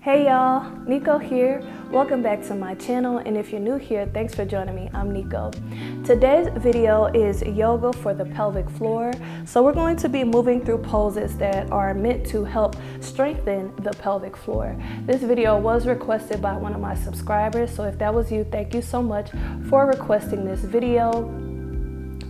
Hey y'all, Nico here. Welcome back to my channel, and if you're new here, thanks for joining me. I'm Nico. Today's video is yoga for the pelvic floor. So we're going to be moving through poses that are meant to help strengthen the pelvic floor. This video was requested by one of my subscribers, so if that was you, thank you so much for requesting this video.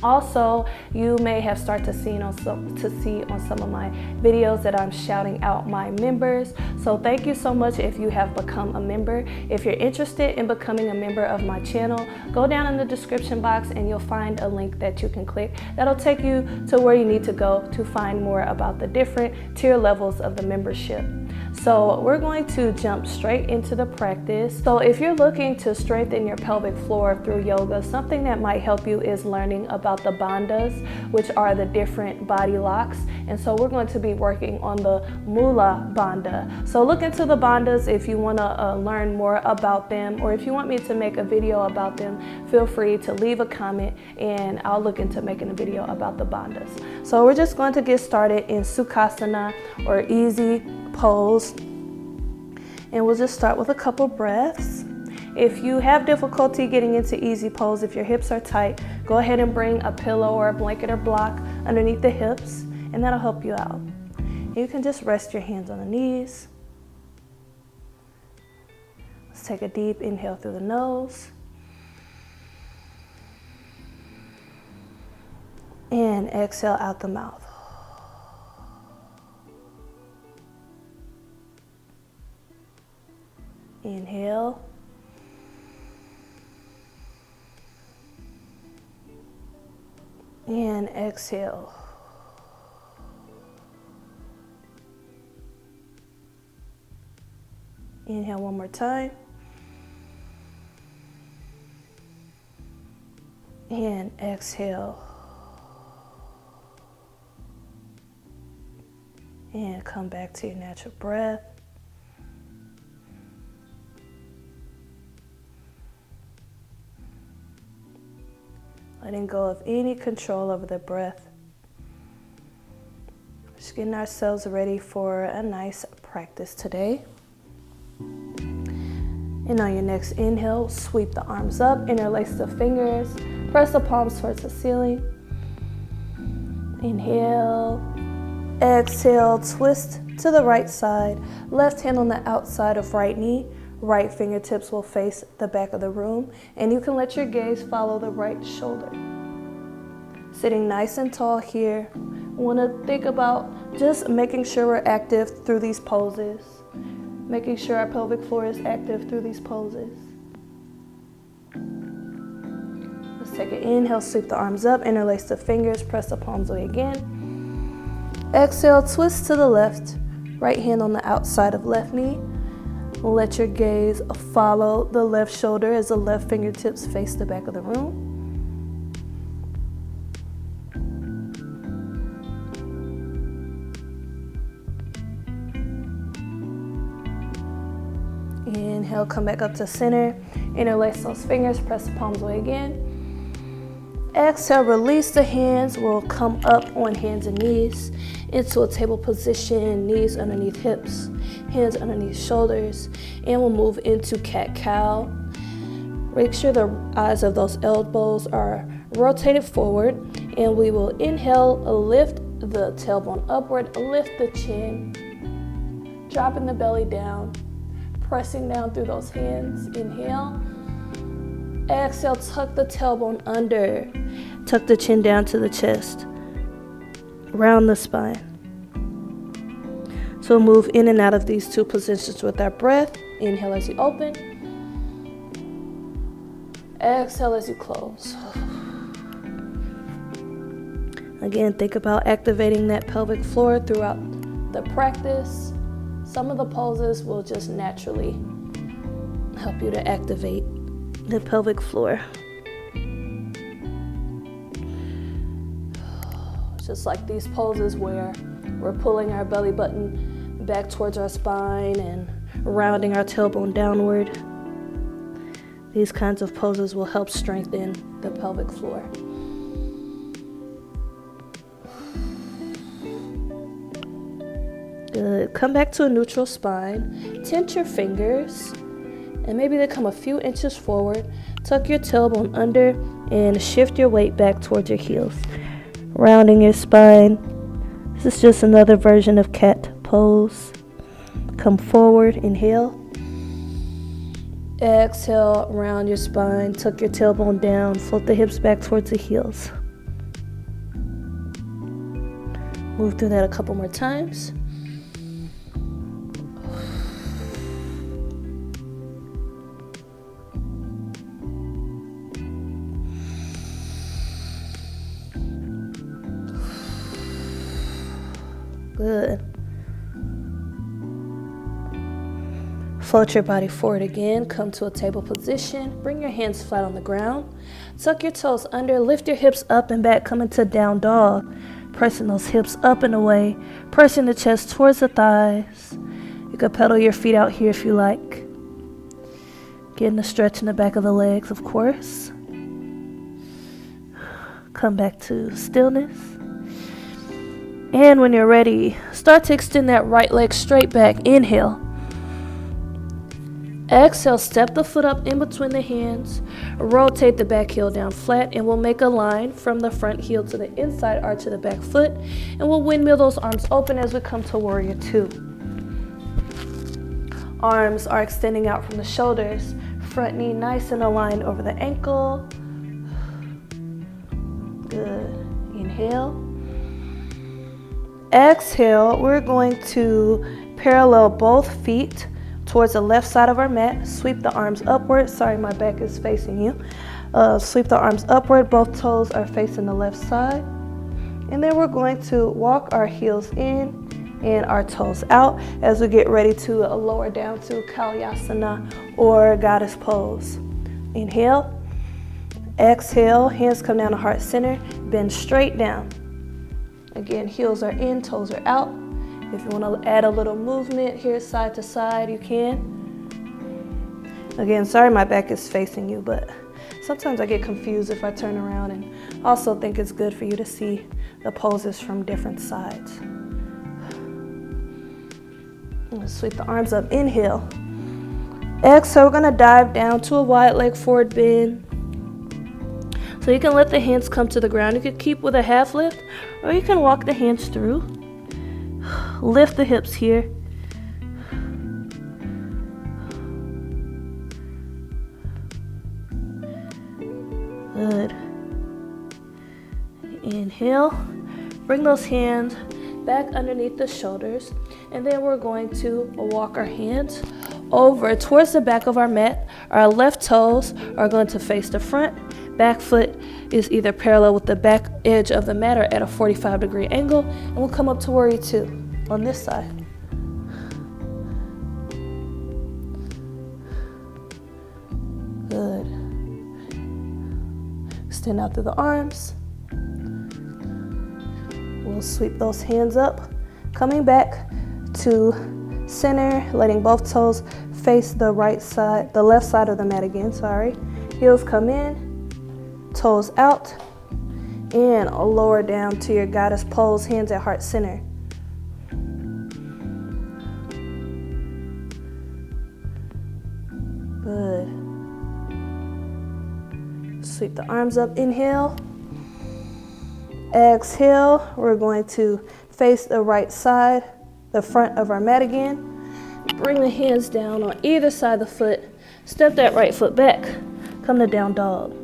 Also, you may have started to see on some of my videos that I'm shouting out my members. So thank you so much if you have become a member. If you're interested in becoming a member of my channel, go down in the description box and you'll find a link that you can click. That'll take you to where you need to go to find more about the different tier levels of the membership. So we're going to jump straight into the practice. So if you're looking to strengthen your pelvic floor through yoga, something that might help you is learning about the bandhas, which are the different body locks. And so we're going to be working on the Mula Bandha. So look into the bandhas if you want to learn more about them, or if you want me to make a video about them, feel free to leave a comment and I'll look into making a video about the bandhas. So we're just going to get started in Sukhasana, or easy pose, and we'll just start with a couple breaths. If you have difficulty getting into easy pose, if your hips are tight, go ahead and bring a pillow or a blanket or block underneath the hips, and that'll help you out. You can just rest your hands on the knees. Let's take a deep inhale through the nose and exhale out the mouth. Inhale. And exhale. Inhale one more time. And exhale. And come back to your natural breath. Letting go of any control over the breath. Just getting ourselves ready for a nice practice today. And on your next inhale, sweep the arms up, interlace the fingers, press the palms towards the ceiling. Inhale, exhale, twist to the right side, left hand on the outside of right knee. Right fingertips will face the back of the room, and you can let your gaze follow the right shoulder. Sitting nice and tall here, we want to think about just making sure we're active through these poses, making sure our pelvic floor is active through these poses. Let's take an inhale, sweep the arms up, interlace the fingers, press the palms away again. Exhale, twist to the left, right hand on the outside of left knee. Let your gaze follow the left shoulder as the left fingertips face the back of the room. Inhale, come back up to center. Interlace those fingers, press the palms away again. Exhale, release the hands. We'll come up on hands and knees into a table position, knees underneath hips, hands underneath shoulders, and we'll move into cat-cow. Make sure the eyes of those elbows are rotated forward, and we will inhale, lift the tailbone upward, lift the chin, dropping the belly down, pressing down through those hands. Inhale. Exhale, tuck the tailbone under, tuck the chin down to the chest, round the spine. So we'll move in and out of these two positions with our breath. Inhale as you open. Exhale as you close. Again, think about activating that pelvic floor throughout the practice. Some of the poses will just naturally help you to activate the pelvic floor. Just like these poses where we're pulling our belly button back towards our spine and rounding our tailbone downward. These kinds of poses will help strengthen the pelvic floor. Good. Come back to a neutral spine. Tense your fingers. And maybe they come a few inches forward. Tuck your tailbone under and shift your weight back towards your heels. Rounding your spine. This is just another version of cat pose. Come forward, inhale. Exhale, round your spine, tuck your tailbone down, float the hips back towards the heels. Move through that a couple more times. Good. Float your body forward again. Come to a table position. Bring your hands flat on the ground. Tuck your toes under. Lift your hips up and back. Come into down dog. Pressing those hips up and away. Pressing the chest towards the thighs. You can pedal your feet out here if you like. Getting a stretch in the back of the legs, of course. Come back to stillness. And when you're ready, start to extend that right leg straight back. Inhale. Exhale, step the foot up in between the hands. Rotate the back heel down flat, and we'll make a line from the front heel to the inside arch of the back foot. And we'll windmill those arms open as we come to Warrior Two. Arms are extending out from the shoulders. Front knee nice and aligned over the ankle. Good. Inhale. Exhale, we're going to parallel both feet towards the left side of our mat. Sweep the arms upward. Sorry, my back is facing you. Sweep the arms upward. Both toes are facing the left side. And then we're going to walk our heels in and our toes out as we get ready to lower down to Malasana or goddess pose. Inhale. Exhale. Hands come down to heart center. Bend straight down. Again, heels are in, toes are out. If you want to add a little movement here side to side, you can. Again, sorry my back is facing you, but sometimes I get confused if I turn around, and also think it's good for you to see the poses from different sides. Sweep the arms up, inhale. Exhale, we're gonna dive down to a wide leg forward bend. So you can let the hands come to the ground. You can keep with a half lift, or you can walk the hands through. Lift the hips here. Good. Inhale. Bring those hands back underneath the shoulders. And then we're going to walk our hands over towards the back of our mat. Our left toes are going to face the front. Back foot is either parallel with the back edge of the mat or at a 45-degree angle. And we'll come up to Warrior Two on this side. Good. Extend out through the arms. We'll sweep those hands up. Coming back to center, letting both toes face the right side, the left side of the mat again, sorry. Heels come in, toes out, and lower down to your goddess pose, hands at heart center. Good. Sweep the arms up, inhale. Exhale, we're going to face the right side, the front of our mat again. Bring the hands down on either side of the foot. Step that right foot back. Come to down dog.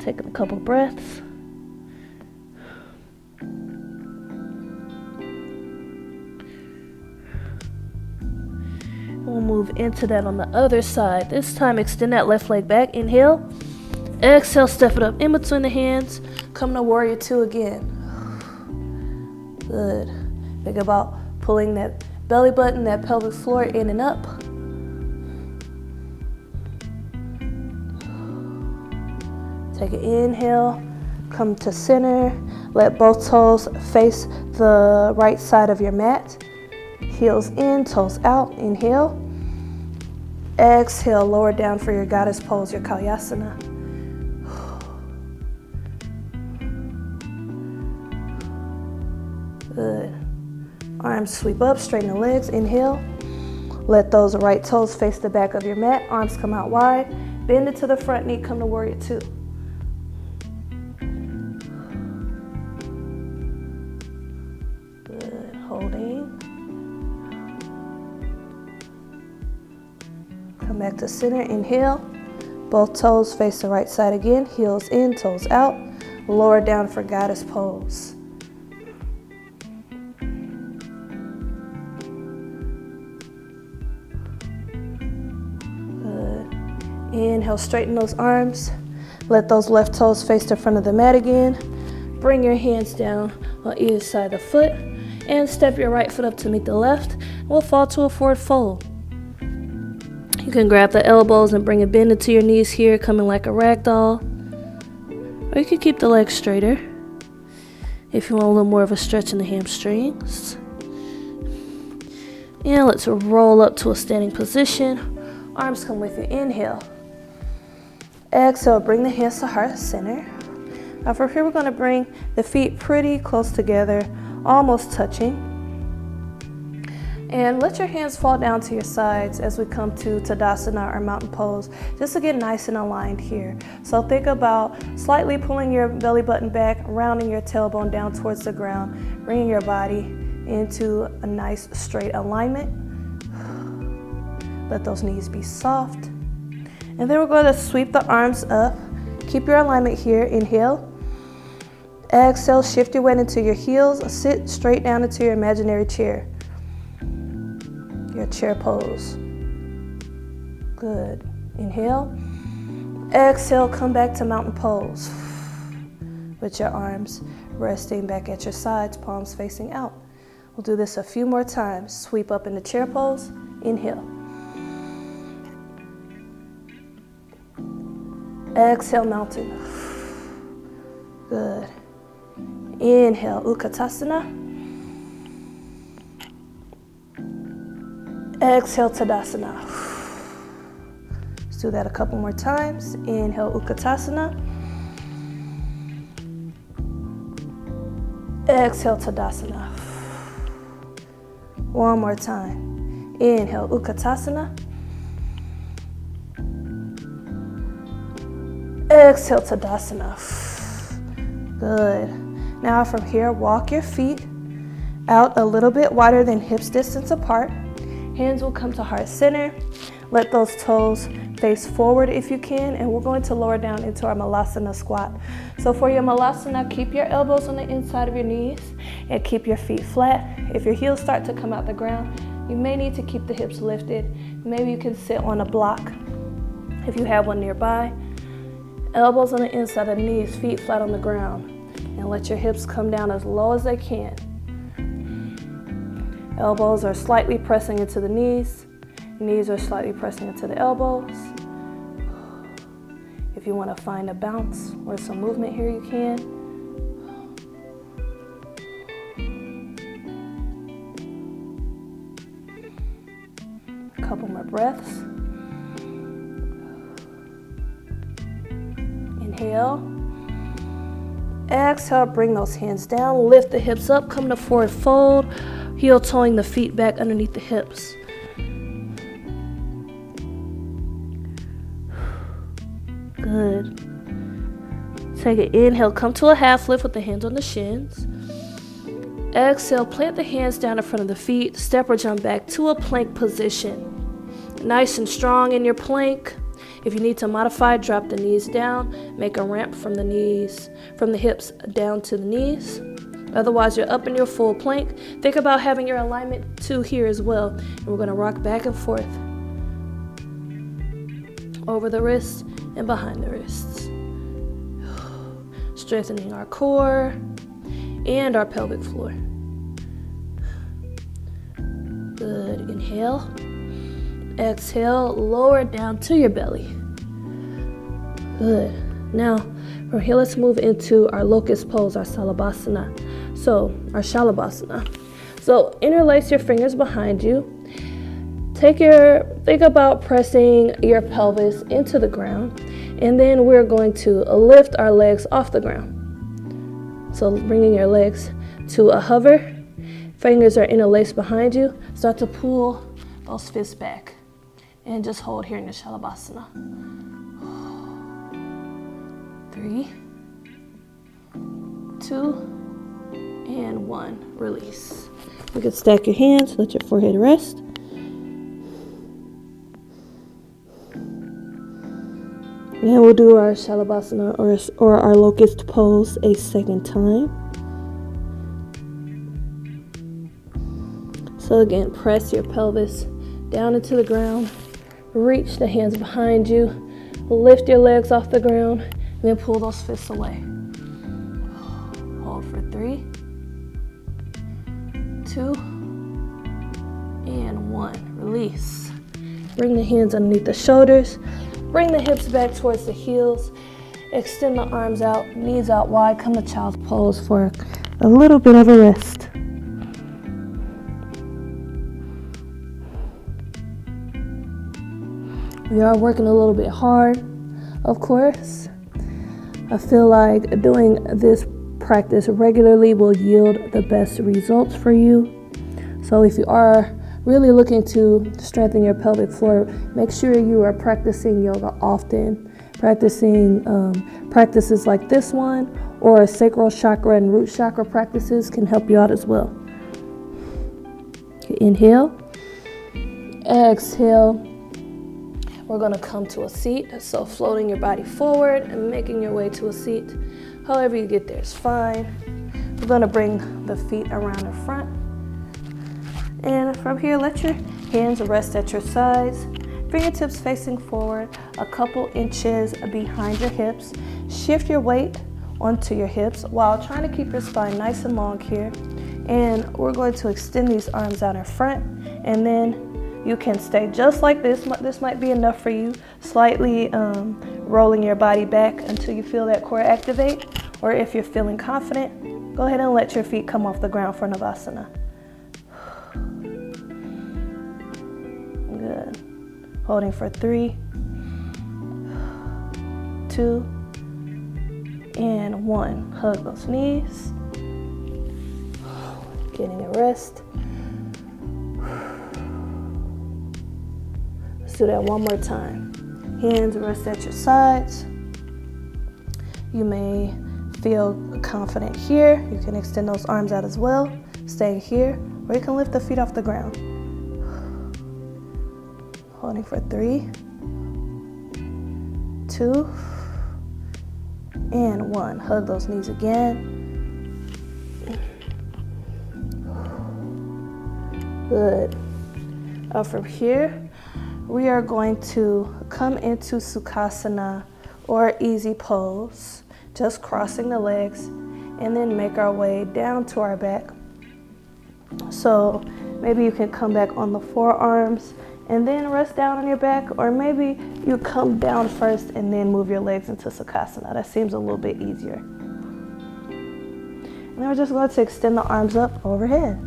Take a couple breaths. We'll move into that on the other side. This time, extend that left leg back. Inhale. Exhale, step it up in between the hands. Come to Warrior Two again. Good. Think about pulling that belly button, that pelvic floor in and up. Take an inhale. Come to center. Let both toes face the right side of your mat. Heels in, toes out. Inhale. Exhale, lower down for your goddess pose, your Malasana. Arms sweep up, straighten the legs, inhale. Let those right toes face the back of your mat, arms come out wide. Bend it to the front knee, come to warrior two. Good, holding. Come back to center, inhale. Both toes face the right side again, heels in, toes out. Lower down for goddess pose. Inhale, straighten those arms. Let those left toes face the front of the mat again. Bring your hands down on either side of the foot and step your right foot up to meet the left. We'll fall to a forward fold. You can grab the elbows and bring a bend into your knees here, coming like a rag doll. Or you can keep the legs straighter if you want a little more of a stretch in the hamstrings. And let's roll up to a standing position. Arms come with you. Inhale. Exhale, bring the hands to heart center. Now from here, we're going to bring the feet pretty close together, almost touching. And let your hands fall down to your sides as we come to Tadasana or mountain pose, just to get nice and aligned here. So think about slightly pulling your belly button back, rounding your tailbone down towards the ground, bringing your body into a nice straight alignment. Let those knees be soft. And then we're going to sweep the arms up. Keep your alignment here. Inhale. Exhale, shift your weight into your heels. Sit straight down into your imaginary chair. Your chair pose. Good. Inhale. Exhale, come back to mountain pose. With your arms resting back at your sides, palms facing out. We'll do this a few more times. Sweep up into chair pose. Inhale. Exhale, mountain. Good. Inhale, Utkatasana. Exhale, Tadasana. Let's do that a couple more times. Inhale, Utkatasana. Exhale, Tadasana. One more time. Inhale, Utkatasana. Exhale, Tadasana. Good. Now from here, walk your feet out a little bit wider than hips distance apart. Hands will come to heart center. Let those toes face forward if you can, and we're going to lower down into our Malasana squat. So for your Malasana, keep your elbows on the inside of your knees and keep your feet flat. If your heels start to come out the ground, you may need to keep the hips lifted. Maybe you can sit on a block if you have one nearby. Elbows on the inside of the knees, feet flat on the ground. And let your hips come down as low as they can. Elbows are slightly pressing into the knees. Knees are slightly pressing into the elbows. If you want to find a bounce or some movement here, you can. A couple more breaths. Inhale. Exhale, bring those hands down. Lift the hips up, come to forward fold. Heel toeing the feet back underneath the hips. Good. Take an inhale, come to a half lift with the hands on the shins. Exhale, plant the hands down in front of the feet. Step or jump back to a plank position. Nice and strong in your plank. If you need to modify, drop the knees down. Make a ramp from the knees, from the hips down to the knees. Otherwise, you're up in your full plank. Think about having your alignment to here as well. And we're going to rock back and forth over the wrists and behind the wrists. Strengthening our core and our pelvic floor. Good. Inhale. Exhale. Lower down to your belly. Good. Now, from here, let's move into our locust pose, our Salabhasana. So, our Shalabhasana. So, interlace your fingers behind you. Think about pressing your pelvis into the ground, and then we're going to lift our legs off the ground. So, bringing your legs to a hover. fingers are interlaced behind you, start to pull those fists back and just hold here in your Shalabhasana. 3, 2, and 1. Release. You can stack your hands, let your forehead rest. And we'll do our Shalabhasana or our locust pose a second time. So again, press your pelvis down into the ground. Reach the hands behind you. Lift your legs off the ground. And then pull those fists away. Hold for 3, 2, and 1. Release. Bring the hands underneath the shoulders. Bring the hips back towards the heels. Extend the arms out, knees out wide. Come to child's pose for a little bit of a rest. We are working a little bit hard, of course. I feel like doing this practice regularly will yield the best results for you. So if you are really looking to strengthen your pelvic floor, make sure you are practicing yoga often. Practicing practices like this one or sacral chakra and root chakra practices can help you out as well. Okay, inhale, exhale. We're going to come to a seat, so floating your body forward and making your way to a seat. However you get there is fine. We're going to bring the feet around the front. And from here, let your hands rest at your sides. Fingertips facing forward, a couple inches behind your hips. Shift your weight onto your hips while trying to keep your spine nice and long here. And we're going to extend these arms out in front, and then you can stay just like this. This might be enough for you. Slightly rolling your body back until you feel that core activate. Or if you're feeling confident, go ahead and let your feet come off the ground for Navasana. Good. Holding for 3, 2, and 1. Hug those knees. Getting a rest. Let's do that one more time. Hands rest at your sides. You may feel confident here. You can extend those arms out as well. Stay here, or you can lift the feet off the ground. Holding for 3, 2, and 1. Hug those knees again. Good. Up from here, we are going to come into Sukhasana or easy pose, just crossing the legs, and then make our way down to our back. So maybe you can come back on the forearms and then rest down on your back, or maybe you come down first and then move your legs into Sukhasana. That seems a little bit easier. And then we're just going to extend the arms up overhead.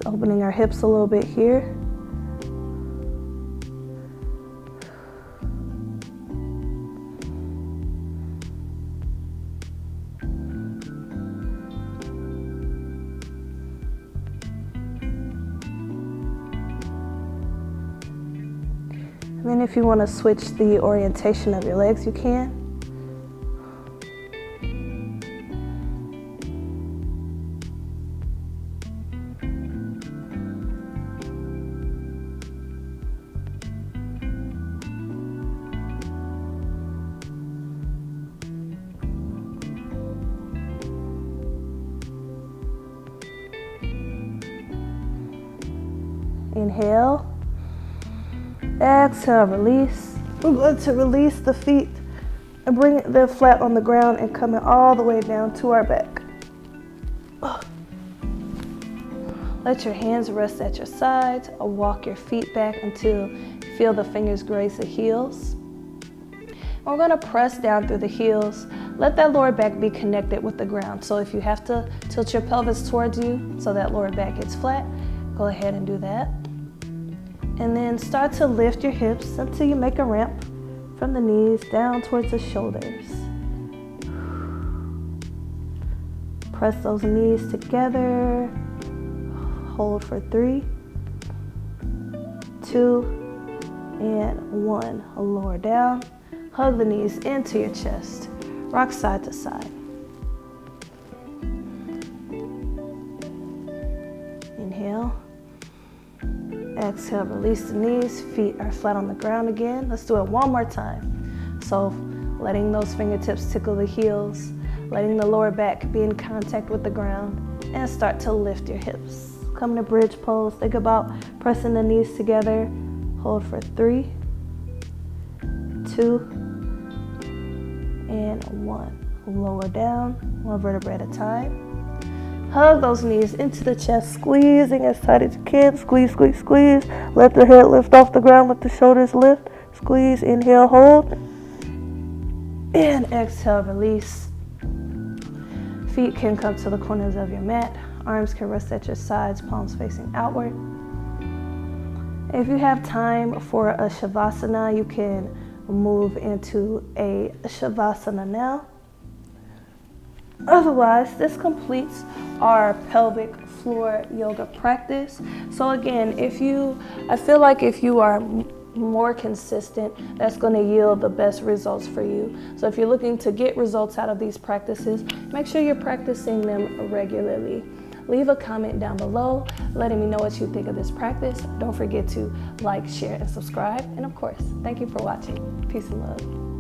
Opening our hips a little bit here. And then if you want to switch the orientation of your legs, you can. Inhale, exhale, release. We're going to release the feet and bring them flat on the ground and coming all the way down to our back. Let your hands rest at your sides or walk your feet back until you feel the fingers graze the heels. We're going to press down through the heels. Let that lower back be connected with the ground. So if you have to tilt your pelvis towards you so that lower back gets flat, go ahead and do that. And then start to lift your hips until you make a ramp from the knees down towards the shoulders. Press those knees together. Hold for 3, 2, and 1. Lower down. Hug the knees into your chest. Rock side to side. Inhale. Exhale, release the knees. Feet are flat on the ground again. Let's do it one more time. So letting those fingertips tickle the heels, letting the lower back be in contact with the ground, and start to lift your hips. Come to bridge pose. Think about pressing the knees together. Hold for 3, 2, and 1. Lower down, one vertebra at a time. Hug those knees into the chest, squeezing as tight as you can. Squeeze, squeeze, squeeze. Let the head lift off the ground, let the shoulders lift. Squeeze, inhale, hold. And exhale, release. Feet can come to the corners of your mat. Arms can rest at your sides, palms facing outward. If you have time for a Shavasana, you can move into a Shavasana now. Otherwise, this completes our pelvic floor yoga practice. So again, I feel like if you are more consistent, that's going to yield the best results for you. So if you're looking to get results out of these practices, make sure you're practicing them regularly. Leave a comment down below letting me know what you think of this practice. Don't forget to like, share, and subscribe. And of course, thank you for watching. Peace and love.